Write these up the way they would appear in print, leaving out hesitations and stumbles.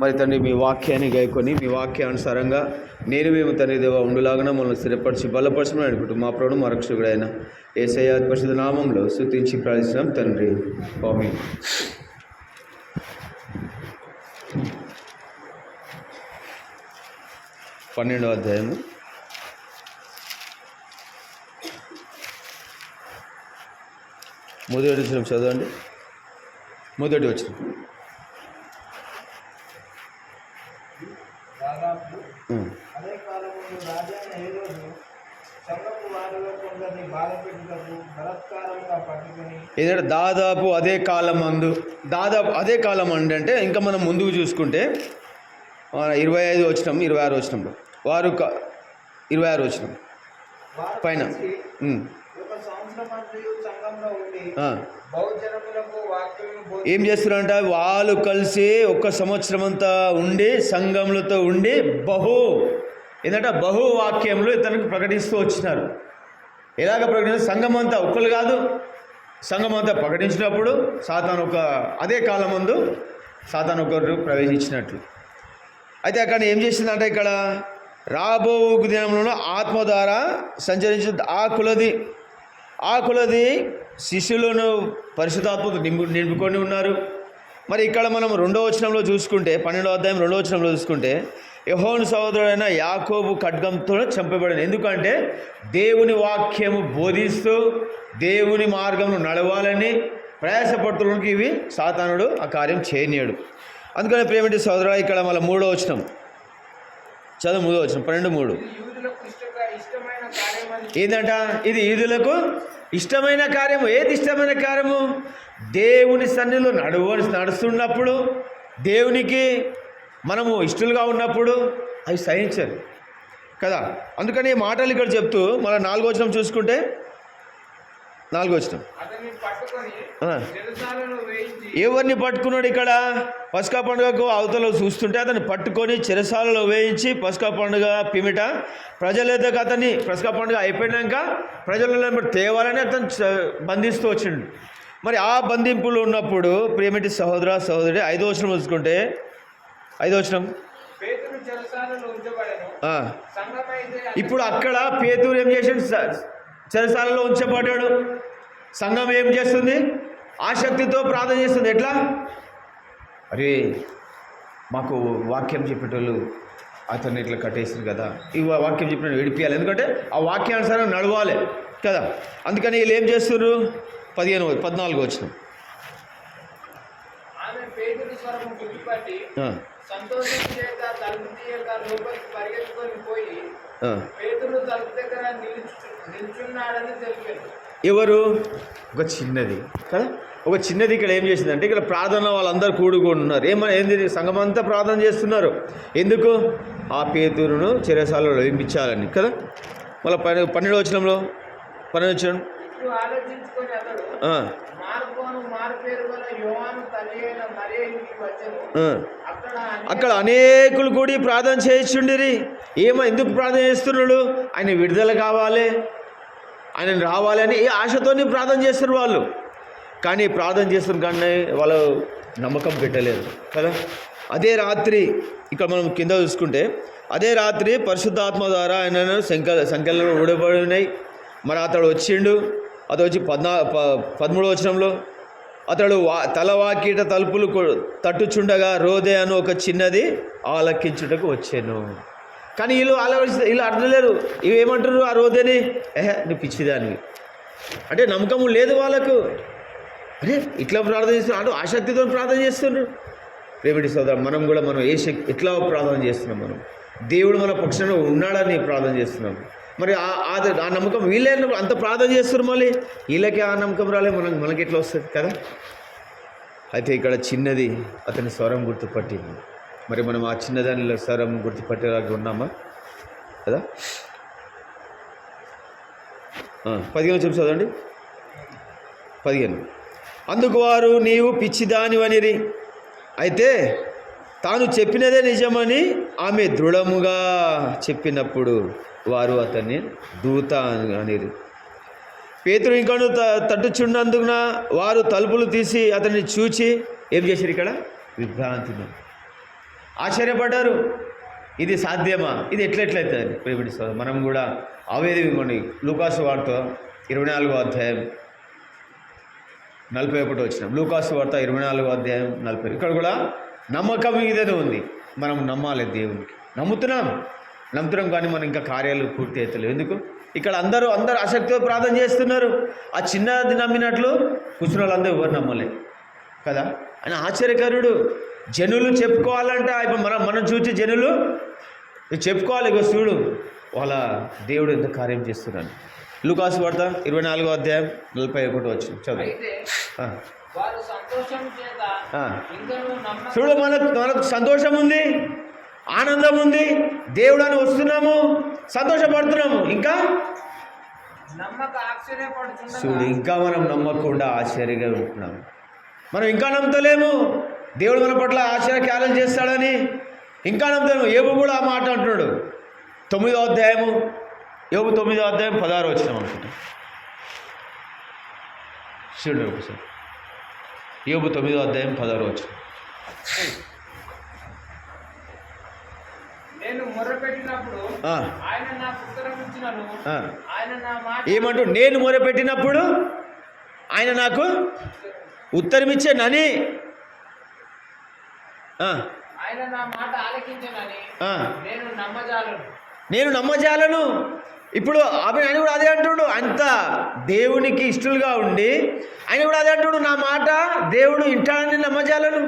మరి తండ్రి మీ వాక్యాన్ని గాయకొని మీ వాక్యానుసారంగా నేను మేము తండ్రి దేవ ఉండులాగా మనల్ని స్థిరపరిచి బలపరచమని అనుకుంటూ మా ప్రభువు మా రక్షకుడైన యేసయ్య పరిశుద్ధ నామంలో స్తుతించి ప్రార్థిస్తున్నాం తండ్రి. ఆమేన్. 12వ అధ్యాయము మొదటి వచనం చదవండి. మొదటి వచనం. ఏదంటే దాదాపు అదే కాలం అంటే ఇంకా మనం ముందుకు చూసుకుంటే 25 వచనం 26 వచనంలో వారు 26 వచనం పైన ఏం చేస్తున్నారంట? వాళ్ళు కలిసి 1 సంవత్సరం అంతా ఉండి సంఘములతో ఉండి ఏంటంటే బహు వాక్యములు ఇతనికి ప్రకటిస్తూ వచ్చినారు. ఎలాగ ప్రకటించారు? సంఘం అంతా ఒక్కరు కాదు, సంఘం అంతా ప్రకటించినప్పుడు అదే కాలం ముందు సాతాను ఒకరు ప్రవేశించినట్లు. అయితే అక్కడ ఏం చేసిందంటే ఇక్కడ రాబో దినంలో ఆత్మ ద్వారా సంచరించిన ఆ కులది శిష్యులను పరిశుద్ధాత్మతో నింపుకొని ఉన్నారు. మరి ఇక్కడ మనం 2వ వచనంలో చూసుకుంటే 12వ అధ్యాయం 2వ వచనంలో చూసుకుంటే యెహోను సహోదరుడైన యాకోబు ఖడ్గంతో చంపబడింది. ఎందుకంటే దేవుని వాక్యము బోధిస్తూ దేవుని మార్గంలో నడవాలని ప్రయాసపడుతున్నకి ఇవి సాతానుడు ఆ కార్యం చేయనీయడు. అందుకని ప్రేమిటి సహోదరుడా ఇక్కడ మళ్ళీ 3వ వచనం చదువు. 3వ వచనం 12:3 ఏంటంట? ఇది యూదులకు ఇష్టమైన కార్యము. ఏది ఇష్టమైన కార్యము? దేవుని సన్నిధిలో నడుస్తున్నప్పుడు, దేవునికి మనము ఇష్టలుగా ఉన్నప్పుడు అవి సహించరు కదా. అందుకని ఈ మాటలు ఇక్కడ చెప్తూ మళ్ళీ 4వ వచనం చూసుకుంటే 4వ వచనం ఎవరిని పట్టుకున్నాడు? ఇక్కడ పస్కా పండుగకు అవతల చూస్తుంటే అతన్ని పట్టుకొని చెరసాలలో వేయించి పస్కా పండుగ పిమిట ప్రజలైతే అతన్ని పస్కా పండుగ అయిపోయినాక ప్రజలను తేవాలని అతను బంధిస్తూ వచ్చిండు. మరి ఆ బంధింపులు ఉన్నప్పుడు ప్రేమిటి సహోదరుడు 5వ వచనం చూసుకుంటే 5వ వచనం ఇప్పుడు అక్కడ పేతురు ఏం చేసాడు? చెరసాలలో ఉంచబడ్డాడు. సంఘం ఏం చేస్తుంది? ఆసక్తితో ప్రార్థన చేస్తుంది. ఎట్లా? అరే మాకు వాక్యం చెప్పేటోళ్ళు అతన్ని ఇట్లా కట్టేసింది కదా, ఈ వాక్యం చెప్పిన విడిపియాలి, ఎందుకంటే ఆ వాక్యానుసారం నడవాలి కదా. అందుకని వీళ్ళు ఏం చేస్తున్నారు? 14వ వచనం ఎవరు? ఒక చిన్నది కదా, ఒక చిన్నది ఇక్కడ ఏం చేసిందంటే ఇక్కడ ప్రార్థన వాళ్ళందరూ కూడుకుంటున్నారు. ఏంది సంఘమంతా ప్రార్థన చేస్తున్నారు. ఎందుకు? ఆ పేతురును చెరసాలలో వేయించాలని కదా. మళ్ళీ 12వ వచనంలో 12వ వచనం అక్కడ అనేకులు కూడి ప్రార్థన చేయించుండిరి. ఎందుకు ప్రార్థన చేస్తున్నాడు? ఆయన విడుదల కావాలి, ఆయన రావాలని ఈ ఆశతోని ప్రార్థన చేస్తారు వాళ్ళు. కానీ ప్రార్థన చేస్తున్న కానీ వాళ్ళు నమ్మకం పెట్టలేదు కదా. అదే రాత్రి ఇక్కడ మనం కింద చూసుకుంటే అదే రాత్రి పరిశుద్ధాత్మ ద్వారా ఆయన సంఖ్యలు ఊడబడి ఉన్నాయి. మరి అతడు వచ్చిండు. అతడు వచ్చి 13వ వచనంలో అతడు తలవాకీట తలుపులు తట్టుచుండగా రోదే అని ఒక చిన్నది ఆలకించుటకు వచ్చాను. కానీ వీళ్ళు అర్థలేరు. ఇవి ఏమంటారు? ఆ రోదేని నువ్వు పిచ్చిదానివి అంటే నమ్మకము లేదు వాళ్ళకు. అరే ఇట్లా ప్రార్థన చేస్తున్నారు అంటే ఆసక్తితో ప్రార్థన చేస్తున్నారు. ప్రేమిటి సోదరు మనం ఎట్లా ప్రార్థన చేస్తున్నాం? మనం దేవుడు మన పక్షంలో ఉన్నాడని ప్రార్థన చేస్తున్నాం. మరి ఆ నమ్మకం వీళ్ళే అంత ప్రార్థన చేస్తున్నారు. మళ్ళీ వీళ్ళకి ఆ నమ్మకం రాలే, మనకి ఎట్లా వస్తుంది కదా. అయితే ఇక్కడ చిన్నది అతని స్వరం గుర్తుపట్టింది. మరి మనం ఆ చిన్నదానిలో స్వరం గుర్తుపట్టేలాగా ఉన్నామా కదా. 15 వచనం చదవండి. 15 అందుకు వారు నీవు పిచ్చిదానివనిరి. అయితే తాను చెప్పినదే నిజమని ఆమె దృఢముగా చెప్పినప్పుడు వారు అతన్ని దూత అనిరి. పేతురు ఇంకను తట్టుచున్నందున వారు తలుపులు తీసి అతన్ని చూచి ఏం చేశారు? ఇక్కడ విభ్రాంతిని ఆశ్చర్యపడ్డారు. ఇది సాధ్యమా, ఇది ఎట్లెట్లయితుంది ప్రియబిడ్డ. మనం కూడా అవేది ఇవ్వండి. లూకాసు వార్త 24వ అధ్యాయం 41 వచ్చిన. లూకాసు వార్త 24వ అధ్యాయం 40. ఇక్కడ కూడా నమ్మకం మీదనే ఉంది. మనం నమ్మాలి, దేవునికి నమ్ముతున్నాం కానీ మనం ఇంకా కార్యాలు పూర్తి అవుతలేవు. ఎందుకు? ఇక్కడ అందరూ ఆసక్తితో ప్రార్థన చేస్తున్నారు. ఆ చిన్నది నమ్మినట్లు కూర్చున్న వాళ్ళందరూ ఎవరు నమ్మలే కదా. అని ఆశ్చర్యకరుడు. జనులు చెప్పుకోవాలంట. ఇప్పుడు మనం చూసి జనులు చెప్పుకోవాలి. ఇగో చూడు వాళ్ళ దేవుడు ఎంత కార్యం చేస్తున్నాను. లూకాసు వార్త 24వ అధ్యాయం 41 వచ్చిన చదువు. చూడు, మనకు సంతోషం ఉంది, ఆనందం ఉంది, దేవుడు అని వస్తున్నాము, సంతోషపడుతున్నాము. ఇంకా చూడు, ఇంకా మనం నమ్మకుండా ఆశ్చర్యంగా ఉంటున్నాము. మనం ఇంకా నమ్మతలేము దేవుడు మన పట్ల ఆశ్చర్యకార్యాలు చేస్తాడని. ఇంకా నమ్మతలేము. యోబు కూడా ఆ మాట అంటున్నాడు. 9వ అధ్యాయము, యోబు 9వ అధ్యాయం 16 వచ్చినాం అనుకుంటా. చూడండి ఒకసారి. యోబు 9వ అధ్యాయం 16 వచ్చిన. ఏమంటూ నేను మొరపెట్టినప్పుడు ఆయన నాకు ఉత్తరమిచ్చానని, నేను నమ్మజాలను. ఇప్పుడు ఆయన కూడా అదే అంటుడు. అంత దేవునికి ఇష్టలుగా ఉండి ఆయన కూడా అదే అంటుడు, నా మాట దేవుడు వింటాడని నమ్మజాలను,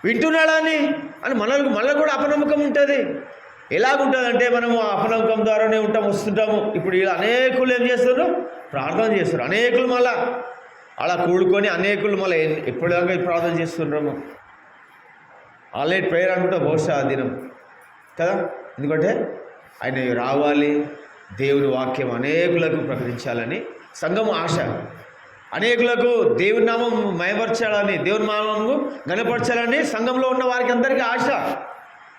వింటున్నాడని. అని మనకు కూడా అపనమ్మకం ఉంటుంది. ఎలాగుంటుందంటే మనము అపనమ్మకం ద్వారానే వస్తుంటాము. ఇప్పుడు ఇలా అనేకులు ఏం చేస్తారు? ప్రార్థన చేస్తారు. అనేకులు మళ్ళా అలా కూడుకొని అనేకులు మళ్ళీ ఎప్పటిదాకా ప్రార్థన చేస్తుంటాము. ఆల్రెడీ ప్రేయర్ అనుకుంటా బహుశా ఆ దినం కదా. ఎందుకంటే ఆయన రావాలి, దేవుని వాక్యం అనేకులకు ప్రకటించాలని సంఘం ఆశ. అనేకులకు దేవుని నామం మయపరచాలని, దేవుని నామము గణపరచాలని సంఘంలో ఉన్న వారికి అందరికీ ఆశ.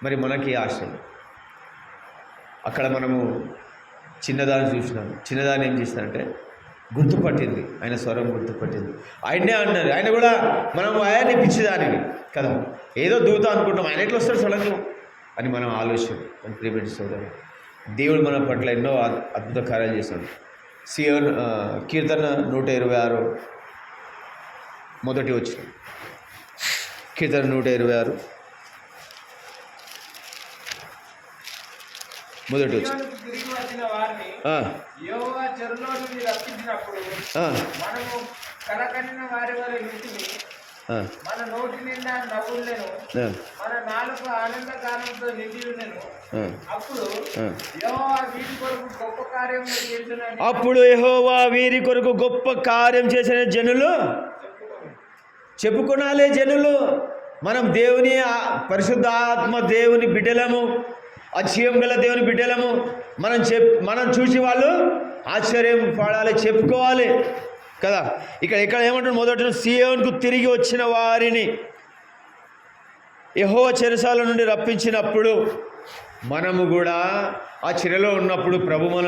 మరి మనకి ఆశ. అక్కడ మనము చిన్నదాన్ని చూసినాము. చిన్నదాన్ని ఏం చేస్తానంటే గుర్తుపట్టింది, ఆయన స్వరం గుర్తుపట్టింది. ఆయనే అన్నారు. ఆయన కూడా మనం ఆయన్ని పిచ్చిదానివి కదా, ఏదో దూత అనుకుంటాం, ఆయన ఎట్లా వస్తాడు సడన్గా అని మనం ఆలోచన. ప్రియమైన సోదరుడు, దేవుడు మన పట్ల ఎన్నో అద్భుత కార్యాలు చేశాడు. కీర్తన 126 మొదటి వచ్చిన. కీర్తన 126 మొదటి వచ్చి. మన నోటి నిండా నవ్వులను, మన నాలుక ఆనందగానంతో నిండి ఉండెను. అప్పుడు యెహోవా వీరి కొరకు గొప్ప కార్యం చేసిన జనులు చెప్పుకొనాలే. జనులు మనం దేవుని పరిశుద్ధాత్మ దేవుని బిడ్డలము, అక్షయం గల దేవుని బిడ్డలము. మనం చూసి వాళ్ళు ఆశ్చర్యం పడాలి, చెప్పుకోవాలి కదా. ఇక్కడ ఏమంటారు? మొదట సీయోనుకు తిరిగి వచ్చిన వారిని యెహోవా చెరసాల నుండి రప్పించినప్పుడు మనము కూడా ఆ చెరలో ఉన్నప్పుడు ప్రభు